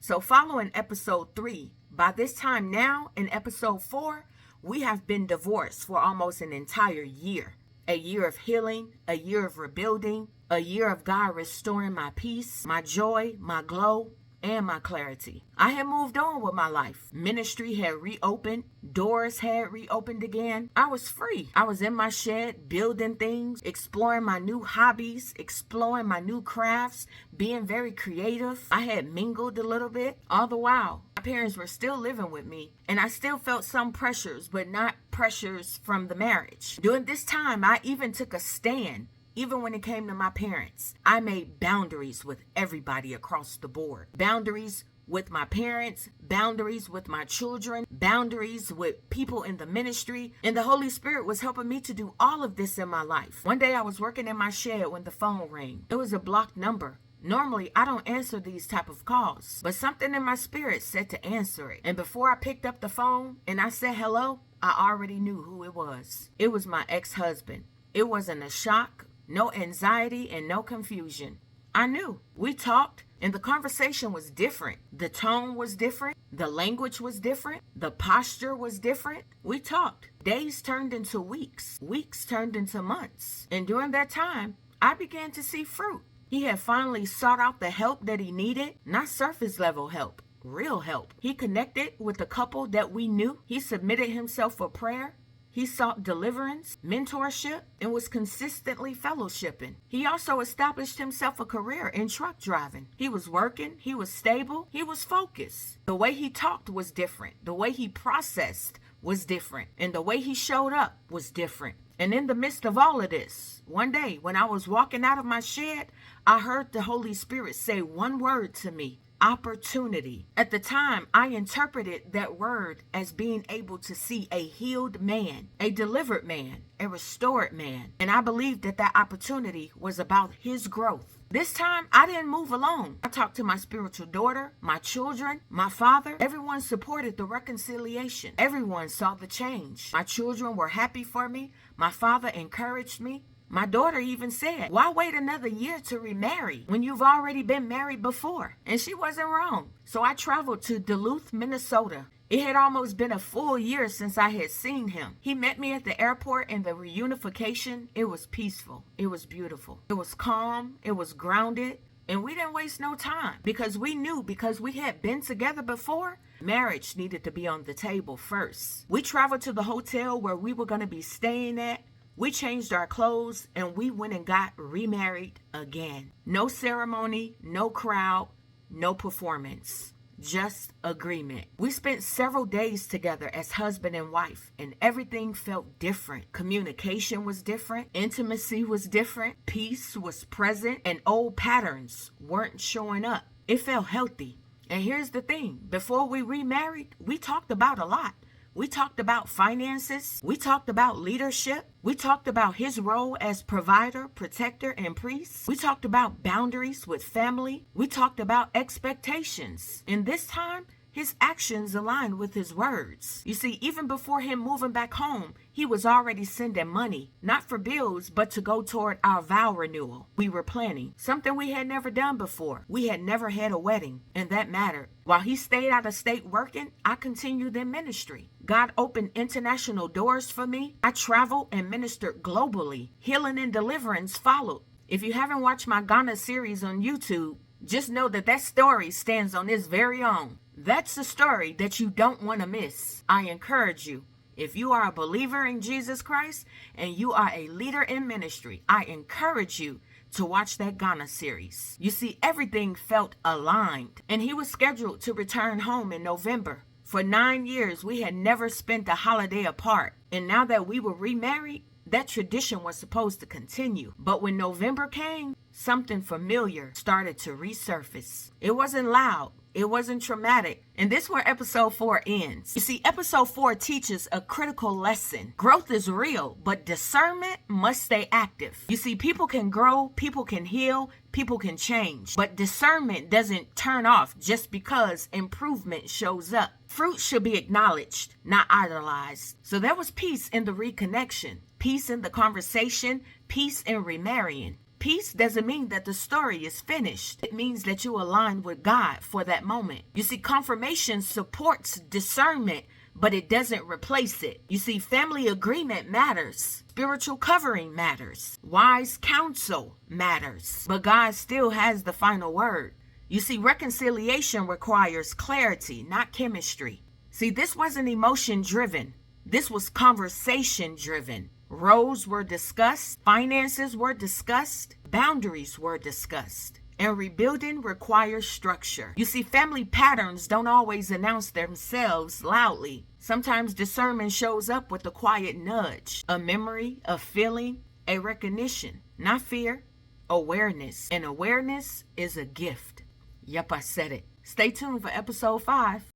So following episode 3, by this time now in episode 4, we have been divorced for almost an entire year. A year of healing, a year of rebuilding, a year of God restoring my peace, my joy, my glow, and my clarity. I had moved on with my life. Ministry had reopened. Doors had reopened again. I was free. I was in my shed building things, exploring my new hobbies, exploring my new crafts, being very creative. I had mingled a little bit. All the while, my parents were still living with me, and I still felt some pressures, but not pressures from the marriage. During this time, I even took a stand. Even when it came to my parents, I made boundaries with everybody across the board. Boundaries with my parents, boundaries with my children, boundaries with people in the ministry. And the Holy Spirit was helping me to do all of this in my life. One day I was working in my shed when the phone rang. It was a blocked number. Normally, I don't answer these type of calls, but something in my spirit said to answer it. And before I picked up the phone and I said hello, I already knew who it was. It was my ex-husband. It wasn't a shock. No anxiety and no confusion. I knew. We talked and the conversation was different. The tone was different. The language was different. The posture was different. We talked. Days turned into weeks. Weeks turned into months. And during that time, I began to see fruit. He had finally sought out the help that he needed, not surface level help, real help. He connected with a couple that we knew. He submitted himself for prayer. He sought deliverance, mentorship, and was consistently fellowshipping. He also established himself a career in truck driving. He was working, he was stable, he was focused. The way he talked was different. The way he processed was different. And the way he showed up was different. And in the midst of all of this, one day when I was walking out of my shed, I heard the Holy Spirit say one word to me. Opportunity. At the time, I interpreted that word as being able to see a healed man, a delivered man, a restored man. And I believed that that opportunity was about his growth. This time, I didn't move alone. I talked to my spiritual daughter, my children, my father. Everyone supported the reconciliation. Everyone saw the change. My children were happy for me. My father encouraged me. My daughter even said, why wait another year to remarry when you've already been married before? And she wasn't wrong. So I traveled to Duluth, Minnesota. It had almost been a full year since I had seen him. He met me at the airport and the reunification. It was peaceful. It was beautiful. It was calm. It was grounded. And we didn't waste no time because we knew, because we had been together before, marriage needed to be on the table first. We traveled to the hotel where we were going to be staying at. We changed our clothes and we went and got remarried again. No ceremony, no crowd, no performance, just agreement. We spent several days together as husband and wife and everything felt different. Communication was different. Intimacy was different. Peace was present and old patterns weren't showing up. It felt healthy. And here's the thing. Before we remarried, we talked about a lot. We talked about finances. We talked about leadership. We talked about his role as provider, protector, and priest. We talked about boundaries with family. We talked about expectations. And this time, his actions aligned with his words. You see, even before him moving back home, he was already sending money, not for bills, but to go toward our vow renewal. We were planning something we had never done before. We had never had a wedding, and that mattered. While he stayed out of state working, I continued in ministry. God opened international doors for me. I traveled and ministered globally. Healing and deliverance followed. If you haven't watched my Ghana series on YouTube, just know that that story stands on its very own. That's the story that you don't want to miss. I encourage you, if you are a believer in Jesus Christ and you are a leader in ministry, I encourage you to watch that Ghana series. You see, everything felt aligned, and he was scheduled to return home in November. For 9 years, we had never spent a holiday apart, and now that we were remarried, that tradition was supposed to continue. But when November came, something familiar started to resurface. It wasn't loud. It wasn't traumatic. And this is where episode 4 ends. You see, episode 4 teaches a critical lesson. Growth is real, but discernment must stay active. You see, people can grow, people can heal, people can change, but discernment doesn't turn off just because improvement shows up. Fruit should be acknowledged, not idolized. So there was peace in the reconnection, peace in the conversation, peace in remarrying. Peace doesn't mean that the story is finished. It means that you align with God for that moment. You see, confirmation supports discernment, but it doesn't replace it. You see, family agreement matters. Spiritual covering matters. Wise counsel matters. But God still has the final word. You see, reconciliation requires clarity, not chemistry. See, this wasn't emotion driven. This was conversation driven. Roles were discussed, finances were discussed, boundaries were discussed. And rebuilding requires structure. You see, family patterns don't always announce themselves loudly. Sometimes discernment shows up with a quiet nudge, a memory, a feeling, a recognition. Not fear, awareness. And awareness is a gift. Yep, I said it. Stay tuned for episode 5.